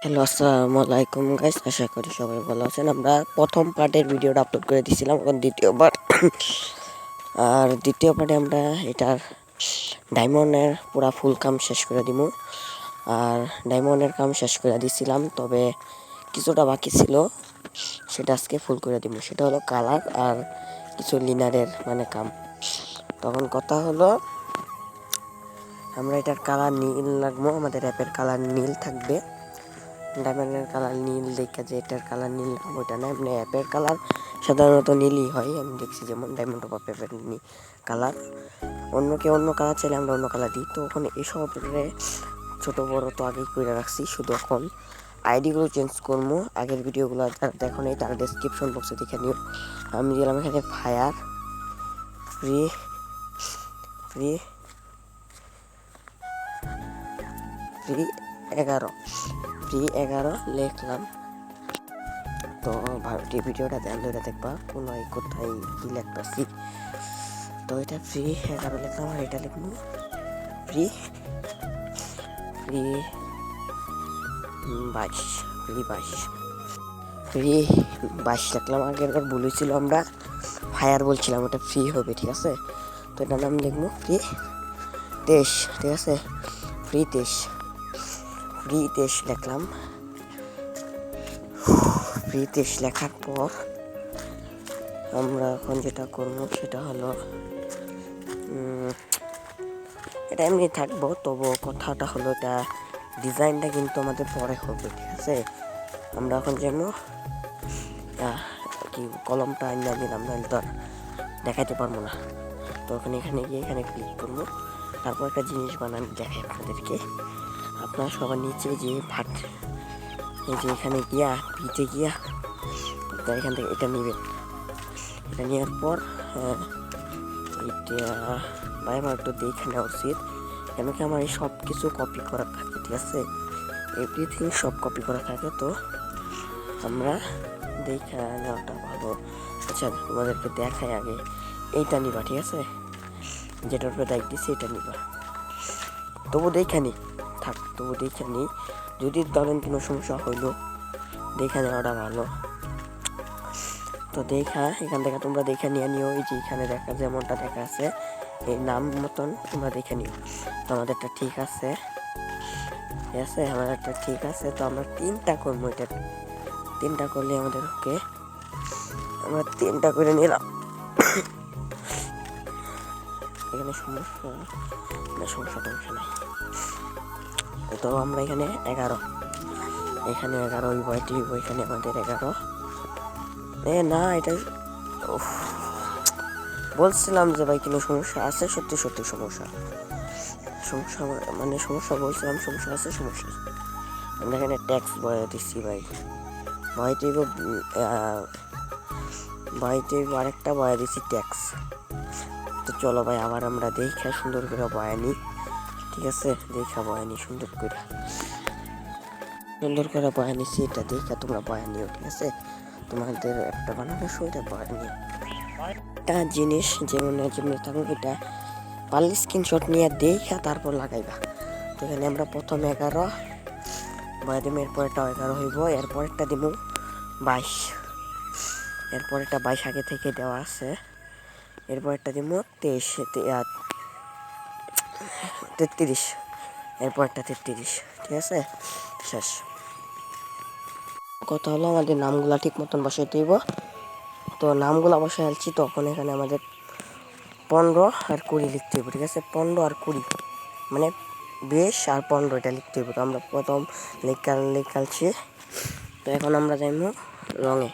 Hello, আসসালামু আলাইকুম guys, আশা করি সবাই ভালো আছেন। আমরা প্রথম পার্টের ভিডিওটা আপলোড করে দিয়েছিলাম, এখন দ্বিতীয় পার্ট। আর দ্বিতীয় পার্টে আমরা এটার ডায়মন্ডের পুরা ফুল কাম শেষ করে দিব। আর ডায়মন্ডের কাম শেষ করে দিয়েছিলাম, তবে কিছুটা বাকি ছিল, সেটা আজকে ফুল করে দিব। সেটা হলো কালার আর কিছু লিনারের কাম। তখন কথা হলো আমরা এটার কালার নীল লাগবো, আমাদের অ্যাপের কালার নীল থাকবে। ডায়মন্ডের কালার নীল দেখে যে এটার কালার নীল ওইটা না, এমনি অ্যাপের কালার সাধারণত নীলই হয়। আমি দেখছি যেমন ডায়মন্ড অফ অ্যাপের কালার, অন্য কেউ অন্য কালার চাইলে আমরা অন্য কালার দিই। তো ওখানে এসবের ছোটো বড়ো তো আগেই করে রাখছি, শুধু এখন আইডিগুলো চেঞ্জ করবো। আগের ভিডিওগুলো যারা দেখো নেই তারা ডেসক্রিপশন বক্সে দেখে নিও। আমি দিলাম এখানে fire free free free 11 free 11 লিখলাম। তো ভিডিওটা ধ্যান ধরে দেখবা কোথায় কোথায় কি লিখতেছি। তো এটা ফ্রি 11 লিখলাম, আর এটা লিখবো ফ্রি ফ্রি 22 ফ্রি 22 ফ্রি 22 লিখলাম। আগের বার বলেছিল আমরা ফায়ার বলছিলাম, ওটা ফ্রি হবে, ঠিক আছে। তো এটার নাম লিখবো ফ্রি 23, ঠিক আছে। ফ্রি 23 লিখলাম। ফ্রি 23 লেখার পর আমরা এখন যেটা করবো সেটা হলো এটা এমনি থাকবো, তবু কথাটা হলো এটা ডিজাইনটা কিন্তু আমাদের পরে হবে, ঠিক আছে। আমরা এখন যেন কি কলমটা আনিয়ে নিলাম, নাহলে তো আর দেখাইতে পারবো না। তো এখানে গিয়ে এখানে ক্লিক করবো, তারপর একটা জিনিস বানান দেখাই আপনাদেরকে। আপনারা সবার নিচে যে এই যে এখানে গিয়া পিঠে গিয়া তো এখান থেকে এটা নেবেন। এটা নেওয়ার পর এটা ভাই আমার একটু দেখে নেওয়া উচিত, কেন কি আমার এই সব কিছু কপি করা থাকে, ঠিক আছে। এভরিথিং সব কপি করা থাকে, তো আমরা দেখে নেওয়াটা ভালো। আচ্ছা, তোমাদেরকে দেখাই আগে এইটা নিবা, ঠিক আছে। যেটার উপরে দায়িত্ব দিচ্ছি এটা নিবা, তবু দেখে নি থাক, তবু দেখে নি। যদি ধরেন কোনো সমস্যা হইলো দেখে নেওয়াটা ভালো। তো দেখা এখান থেকে তোমরা দেখে নিয়ে নিও। এই যে এখানে দেখা যেমনটা দেখা আছে এই নাম মতন তোমরা দেখে নিও। তো আমাদেরটা ঠিক আছে, ঠিক আছে, আমাদেরটা ঠিক আছে। তো আমরা 3টা করবো, এটা 3টা করলে আমাদের ওকে, আমরা 3টা করে নিলাম। এখানে সমস্যা না, সমস্যা নাই। তো আমরা এখানে 11 ওই বয়টি ওইখানে আমাদের 11 না, এটা বলছিলাম যে ভাই কোনো সমস্যা আছে, সত্যি সমস্যা বলছিলাম, সমস্যা আছে, সমস্যা। আমরা এখানে ট্যাক্স বয়ে দিচ্ছি ভাই, বয়টি আরেকটা বয়ে দিচ্ছি ট্যাক্স। তো চলো ভাই আবার আমরা দেখা সুন্দর করে বয়ে নিই, ঠিক আছে। দেখা বয়ে নিই সুন্দর করে বয়ে নিচ্ছি। এটা দেখা তোমরা বয়ে নিও, ঠিক আছে। তোমাদের একটা বানানোর সময় এটা বয়ে নিও। একটা জিনিস যেমন থাকুক, এটা পারলে স্ক্রিনশট নিয়ে দেখা তারপর লাগাইবা। তো এখানে আমরা প্রথম 11 বয়ে দিব, এরপরেরটা 11 হইব, এরপরেরটা দিব 22, এরপরেরটা 22 আগে থেকে দেওয়া আছে, এরপরেরটা দিব 33, এরপরটা 33, ঠিক আছে। শেষ কথা হলো আমাদের নামগুলা ঠিক মতন বসাইতে হইব। তো নামগুলো বসাই আনছি, তখন এখানে আমাদের 15 আর 20 লিখতে হইব, ঠিক আছে। 15 আর 20 মানে 20 আর 15 এটা লিখতে হইব। তো আমরা প্রথম লিখালছি। তো এখন আমরা যাইব রঙে।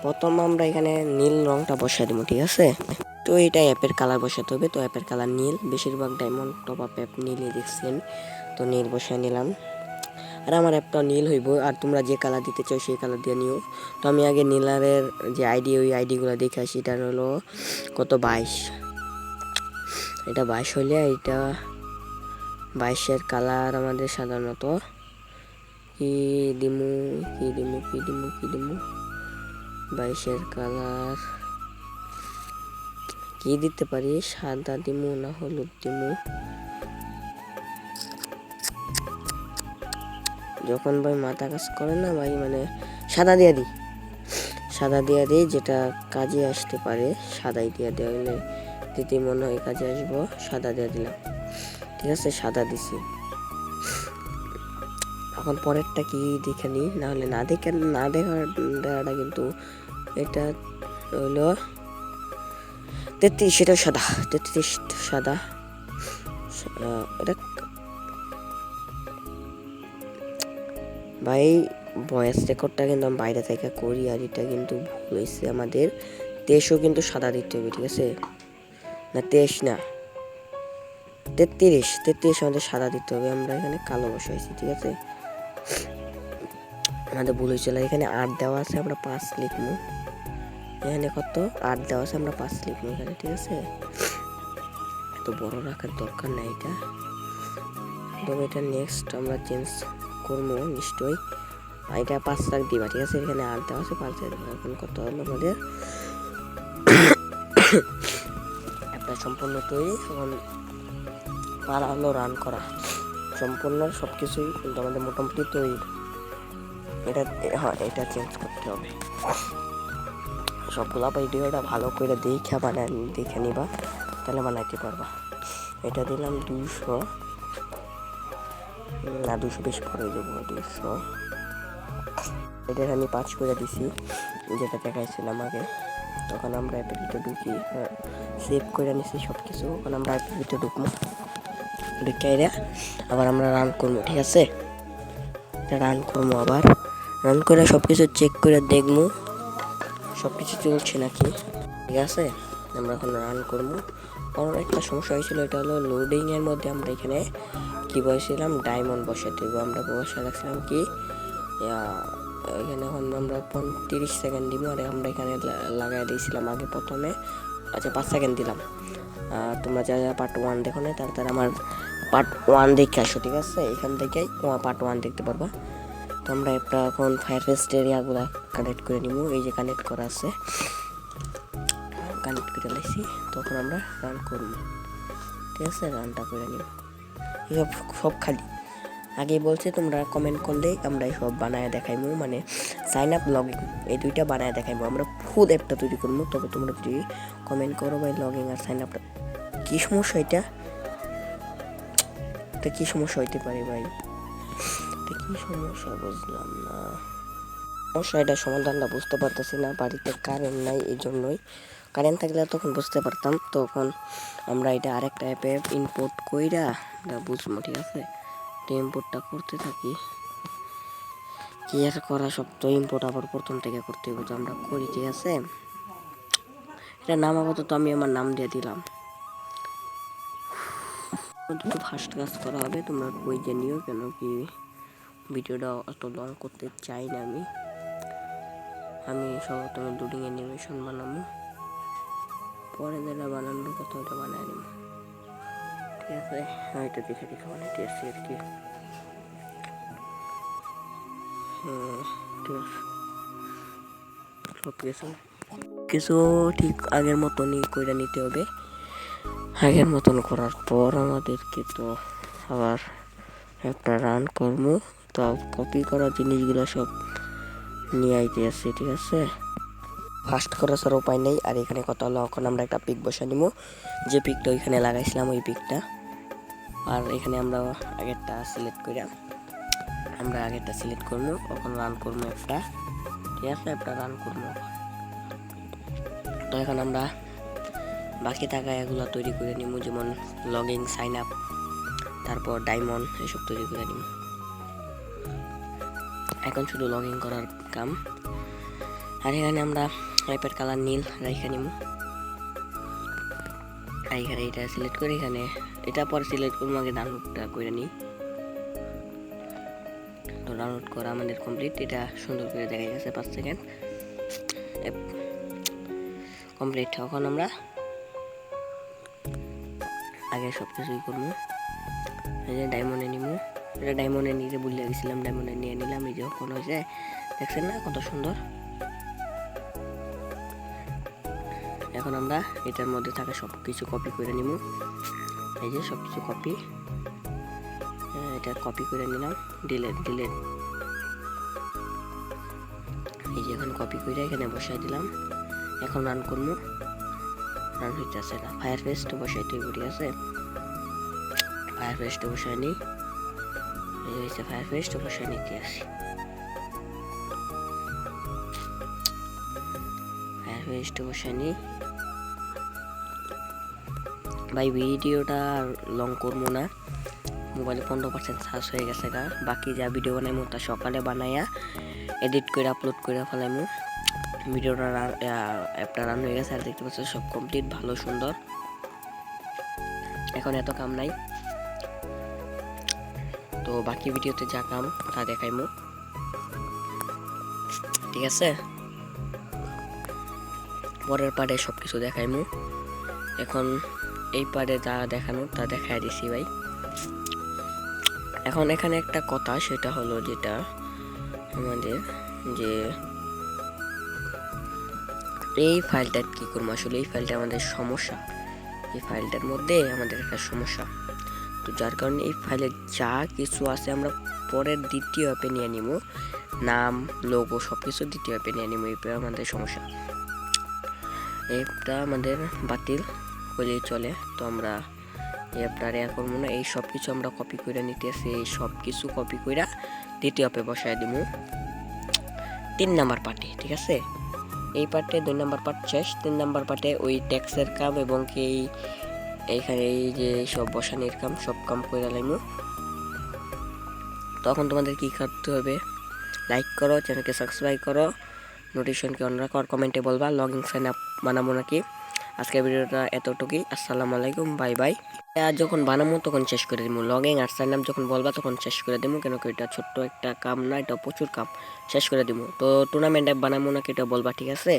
প্রথম আমরা এখানে নীল রঙটা বসাই দেবো, ঠিক আছে। তো এটা অ্যাপের কালার বসাতে হবে। তো অ্যাপের কালার নীল, বেশিরভাগ ডায়মন্ড টপ আপ অ্যাপ নীলই দেখছেন। তো নীল বসাই নিলাম, আর আমার অ্যাপটা নীল হইব। আর তোমরা যে কালার দিতে চাও সেই কালার দিয়ে নিও। তো আমি আগে নীলারের যে আইডি, ওই আইডিগুলো দেখে আসি। এটা হলো কত 22, এটা 22 হইলে এটা 22-এর কালার আমাদের সাধারণত কি দিমু 22-এর কালার কি দিতে পারি, সাদা দিমু না হলুদ দিমু, যখন ভাই মাথা কাজ করে না ভাই, মানে সাদা দিয়া দিই যেটা কাজে আসতে পারে। সাদাই দিয়া দেওয়া হলে দিদি মনে হয় কাজে আসবো, সাদা দিয়ে দিলাম। ঠিক আছে, সাদা দিছি। এখন পরেরটা কি দেখে নিই, নাহলে না দেখাটা কিন্তু এটা হইলো 33, এটা সাদা, 33 সাদা। এটা ভাই ভয়েস রেকর্ডটা কিন্তু আমি বাইরে থেকে করি, আর এটা কিন্তু ভুল হয়েছে আমাদের। 23ও কিন্তু সাদা দিতে হবে, ঠিক আছে? না 23 না, 33 আমাদের সাদা দিতে হবে। আমরা এখানে কালো বসাইছি, ঠিক আছে? আমাদের ভুল হয়েছিল। এখানে 8 দেওয়া আছে, আমরা 5 লিখবো। এখানে কত 8 দেওয়া আছে, আমরা 5 লিখবো এখানে, ঠিক আছে? তো বড় রাখার দরকার নাই এটা, তবে এটা নেক্সট আমরা চেঞ্জ করবো নিশ্চয়ই। এটা 5 লাখ দিবা, ঠিক আছে? এখানে 8 দেওয়া আছে, 5 দিয়ে দেবো। এখন কত হলো আমাদের একটা সম্পূর্ণ তৈরি। এখন পালা হলো রান করা, সম্পূর্ণ সব কিছুই কিন্তু আমাদের মোটামুটি তৈরি। এটা হ্যাঁ, এটা চেঞ্জ করতে হবে সবগুলা। ভিডিওটা ভালো করে দেখে নিবা, তাহলে বানাইতে পারবা। এটা দিলাম 200, না 200 বেশি পরে দেবো, 200। এটা আমি 5 করে দিছি, যেটা দেখাইছিলাম আগে। তখন আমরা অ্যাপের ভিতরে ঢুকি, সেভ করে নিছি সব কিছু। এখন আমরা অ্যাপের ভিতরে ঢুকবো, ঢুকে আবার আমরা রান করবো, ঠিক আছে? এটা রান করবো, আবার রান করে সব কিছু চেক করে দেখবো সব কিছু চলছে নাকি, ঠিক আছে? আমরা এখন রান করবো। কারণ একটা সমস্যা হয়েছিল, এটা হলো লোডিংয়ের মধ্যে আমরা এখানে কি বসেছিলাম, ডায়মন্ড বসাতে হবে। আমরা বসে রাখছিলাম কি এখানে। এখন আমরা 30 সেকেন্ড দিব, আর আমরা এখানে লাগাই দিয়েছিলাম আগে প্রথমে। আচ্ছা 5 সেকেন্ড দিলাম। তোমরা যারা পার্ট 1 দেখো না, তার আমার পার্ট 1 দেখে আসো, ঠিক আছে? এখান থেকেই পার্ট 1 দেখতে পারবা। তো আমরা একটা এখন ফায়ারফেস্ট এরিয়াগুলো কানেক্ট করে নিব। এই যে কানেক্ট করা আছে, কানেক্ট করে লাইছি। তখন আমরা রান করব, ঠিক আছে? রানটা করে নিব। এসব সব খালি আগে বলছে, তোমরা কমেন্ট করলে আমরা সব বানায় দেখাইবো, মানে সাইন আপ লগইন এই দুইটা বানায় দেখাইবো। আমরা খুদ একটা তৈরি করবো, তবে তোমরা যদি কমেন্ট করো ভাই লগইন আর সাইন আপটা কী সমস্যা, এটা কী সমস্যা হইতে পারে ভাই? এটা কী সমস্যা বুঝলাম না। সমস্যা এটা সমাধানটা বুঝতে পারতেছি না। বাড়িতে কারেন্ট নাই, এই জন্যই। কারেন্ট থাকলে তখন বুঝতে পারতাম। তখন আমরা এটা আরেকটা অ্যাপে ইম্পোর্ট কইরা এটা বুঝবো, ঠিক আছে? ইম্পোর্টটা করতে থাকি, কি আর করা, সব তো ইম্পোর্ট আবার প্রথম থেকে করতে হবে। তো আমরা করি, ঠিক আছে? এটা নাম আপাতত আমি আমার নাম দিয়ে দিলাম। দুটো ফার্স্ট কাজ করা হবে, তোমরা বই জানিও, কেন কি ভিডিওটা অত লং করতে চাই না আমি সর্বপ্রথমে লোডিং অ্যানিমেশন বানাবো, পরে যেটা বানানোর কথা ওটা বানাই নেব, ঠিক আছে? এটা দেখে বানাইতে আসছি আর কি। ঠিক আছে, সব কিছু ঠিক আগের মতনই করে নিতে হবে। আগের মতন করার পর আমাদেরকে তো আবার একটা রান করবো। তো কপি করা জিনিসগুলো সব নিয়ে আইতে আসছে, ঠিক আছে? ফার্স্ট করা ছাড়া উপায় নেই। আর এখানে কত হলো, এখন আমরা একটা পিক বসা নিব, যে পিকটা ওইখানে লাগাইছিলাম ওই পিকটা। আর এখানে আমরা আগেরটা সিলেক্ট করে করবো। এখন রান করবো একটা, ঠিক আছে? একটা রান করবো। তো এখন আমরা বাকি টাকা এগুলো তৈরি করে নিব, যেমন লগইন, সাইন আপ, তারপর ডায়মন্ড, এসব তৈরি করে নিব। এখন শুধু লগইন করার কাম। আর এখানে আমরা অ্যাপের কালার নীল রেখে নিব। আর এখানে এটা সিলেক্ট করে, এখানে এটা পরে সিলেক্ট করবো, আগে ডাউনলোডটা করে নিই। তো ডাউনলোড করা আমাদের কমপ্লিট। এটা সুন্দর করে দেখা গেছে, 5 সেকেন্ড কমপ্লিট। এখন আমরা আগে সব কিছুই করবো। এই যে ডায়মন্ডে নিব, এটা ডায়মন্ডে নিতে ভুলে গেছিলাম, ডায়মন্ডে নিয়ে নিলাম। এই যে ওপেন হয়েছে, দেখছেন না কত সুন্দর? এখন আমরা এটার মধ্যে থাকা সব কিছু কপি করে নিব। এই যে সব কিছু কপি, এটা কপি করে নিলাম, ডিলেট এই যে এখন কপি করে এখানে বসাই দিলাম। এখন রান করবো, রান হইতেছে না। ফায়ার পেস্ট বসাই তুই ঠিক আছে, ফায়ার পেস্ট বসাই নিই। এই হচ্ছে ফায়ার পেস্ট বসাই নিতে আসি। ফায়ার পেস্ট বসাই নিই ভাই। ভিডিওটা লং করবো না, মোবাইলে 15% চার্জ হয়ে গেছে গা। বাকি যা ভিডিও বানাইমু তা সকালে বানাইয়া এডিট করে আপলোড করে ফেলাইমু। ভিডিওটা অ্যাপটা রান হয়ে গেছে আর দেখতে পাচ্ছ সব কমপ্লিট, ভালো সুন্দর। এখন এত কাম নাই, তো বাকি ভিডিওতে যা কাম তা দেখাইমু, ঠিক আছে। পরের পার্টে সব কিছু দেখাইমু। এখন এই পার্টে যা দেখানো তা দেখাই দিছি ভাই। এখন এখানে একটা কথা, সেটা হলো যেটা আমাদের যে এই ফাইলটা কি করবো, আসলে এই ফাইলটা আমাদের সমস্যা। এই ফাইলটার মধ্যে আমাদের একটা সমস্যা, তো যার কারণে এই ফাইলে যা কিছু আছে আমরা পরের দ্বিতীয় অ্যাপে নিয়ে নিব। নাম, লোগো সব কিছু দ্বিতীয় অ্যাপে নিয়ে নিব। এই আমাদের সমস্যা, অ্যাপটা আমাদের বাতিল হলেই চলে। তো আমরা এই অ্যাপটা আর করবো না। এই সব কিছু আমরা কপি করে নিতে আসি, এই সব কিছু কপি করে দ্বিতীয় অ্যাপে বসায় দিব 3 নাম্বার পার্টে, ঠিক আছে। এই পার্টে 2 নাম্বার পার্ট শেষ। 3 নাম্বার পার্টে ওই ট্যাক্সের কাম এবং কি এইখানে এই যে সব বসানোর কাম, সব কাম করে লাইমু। তখন তোমাদের কি করতে হবে, লাইক করো, চ্যানেলকে সাবস্ক্রাইব করো, নোটিফিকেশনকে অন রাখো, আর কমেন্টে বলবা লগইন সাইন আপ বানাবো নাকি। আজকের ভিডিওটা এতটুকুই। আসসালামু আলাইকুম, বাই বাই। আর যখন বানাবো তখন শেষ করে দিব। লগইন আর সাইন আপ যখন বলবা তখন শেষ করে দেবো, কেন কি এটা ছোট্ট একটা কাম না, এটা প্রচুর কাম, শেষ করে দিব। তো টুর্নামেন্ট অ্যাপ বানাবো নাকি এটা বলবা, ঠিক আছে।